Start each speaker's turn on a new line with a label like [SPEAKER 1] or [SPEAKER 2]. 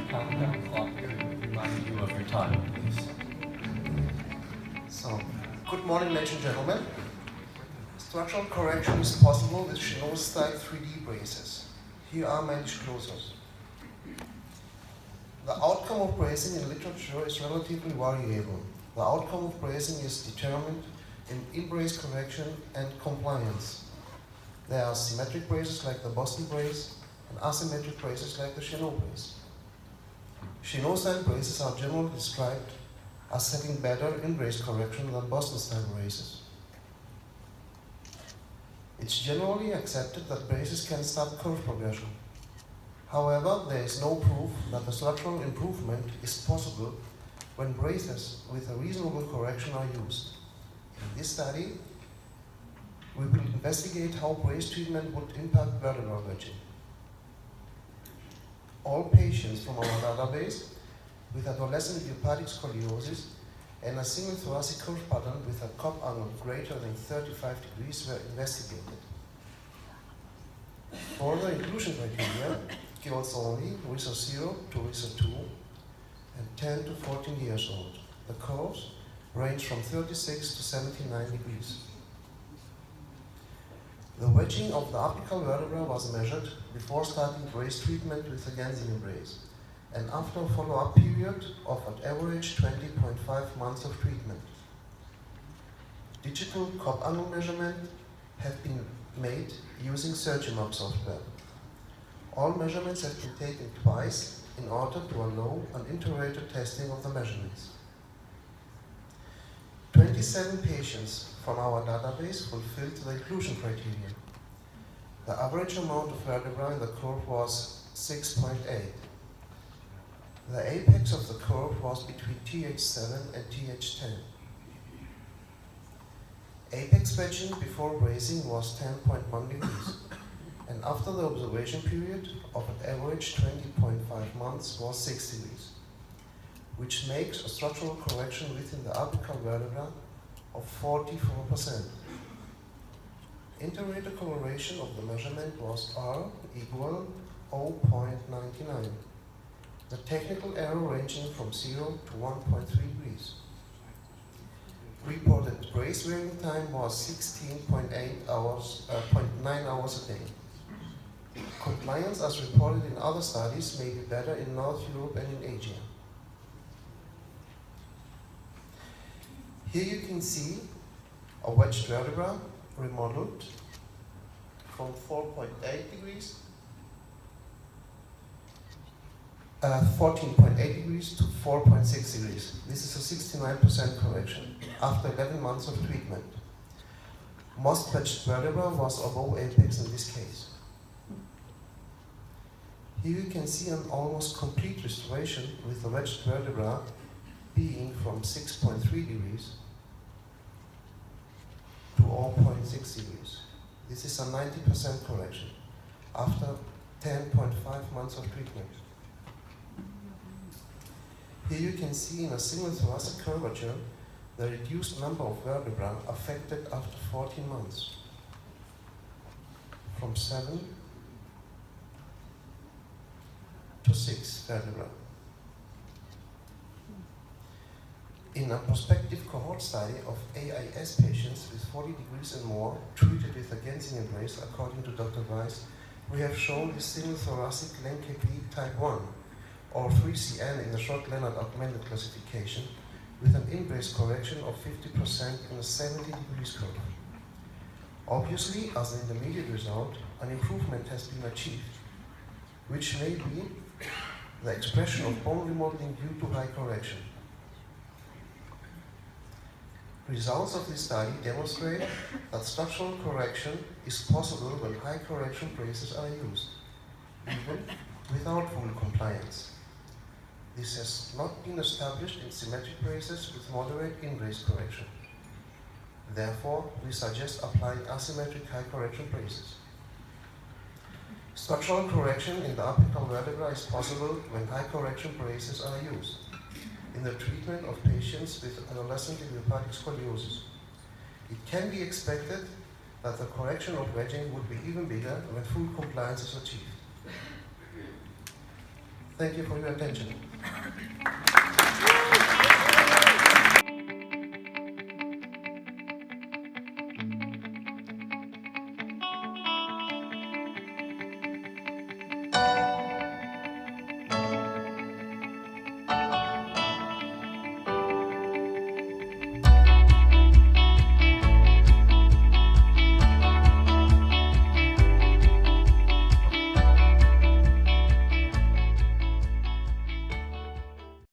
[SPEAKER 1] countdown clock here to remind you of your time, please.
[SPEAKER 2] So, good morning, ladies and gentlemen. Structural correction is possible with Chêneau-style 3D braces. Here are my disclosures. The outcome of bracing in literature is relatively variable. The outcome of bracing is determined in brace correction and compliance. There are symmetric braces like the Boston brace and asymmetric braces like the Chêneau brace. Chêneau-style braces are generally described as having better in-brace correction than Boston-style braces. It's generally accepted that braces can stop curve progression. However, there is no proof that the structural improvement is possible when braces with a reasonable correction are used. In this study, we will investigate how brace treatment would impact vertebral wedging. All patients from our database with adolescent idiopathic scoliosis and a single thoracic curve pattern with a cup angle greater than 35 degrees were investigated. For the inclusion criteria, girls only, RISO 0 to RISO 2, and 10 to 14 years old. The curves range from 36 to 79 degrees. The wedging of the apical vertebra was measured before starting brace treatment with a Janssen brace, and after a follow-up period of an average 20.5 months of treatment. Digital cup angle measurement have been made using SurgiMap software. All measurements have been taken twice in order to allow an integrated testing of the measurements. 27 patients from our database fulfilled the inclusion criteria. The average amount of vertebra in the curve was 6.8. The apex of the curve was between TH7 and TH10. Apex wedging before bracing was 10.1 degrees, and after the observation period of an average 20.5 months was 6 degrees, which makes a structural correction within the apical vertebra of 44%. Inter-rater correlation of the measurement was R equal 0.99. The technical error ranging from 0 to 1.3 degrees. Reported brace wearing time was 16.8 hours, 0.9 hours a day. Compliance as reported in other studies may be better in North Europe and in Asia. Here you can see a wedged vertebra remodeled from 4.8 degrees, 14.8 degrees to 4.6 degrees. This is a 69% correction after 11 months of treatment. Most wedged vertebra was above apex in this case. Here you can see an almost complete restoration with the wedged vertebra being from 6.3 degrees to 0.6 degrees. This is a 90% correction after 10.5 months of treatment. Here you can see in a single thoracic curvature the reduced number of vertebrae affected after 14 months, from 7 to 6 vertebrae. In a prospective cohort study of AIS patients with 40 degrees and more treated with a Janssen brace, according to Dr. Weiss, we have shown this single thoracic LenKP type 1, or 3CN in the short-Leonard augmented classification, with an in-brace correction of 50% in a 70 degrees curve. Obviously, as an intermediate result, an improvement has been achieved, which may be the expression of bone remodeling due to high correction. Results of this study demonstrate that structural correction is possible when high correction braces are used, even without full compliance. This has not been established in symmetric braces with moderate in-brace correction. Therefore, we suggest applying asymmetric high correction braces. Structural correction in the apical vertebra is possible when high correction braces are used in the treatment of patients with adolescent idiopathic scoliosis. It can be expected that the correction of wedging would be even bigger when full compliance is achieved. Thank you for your attention.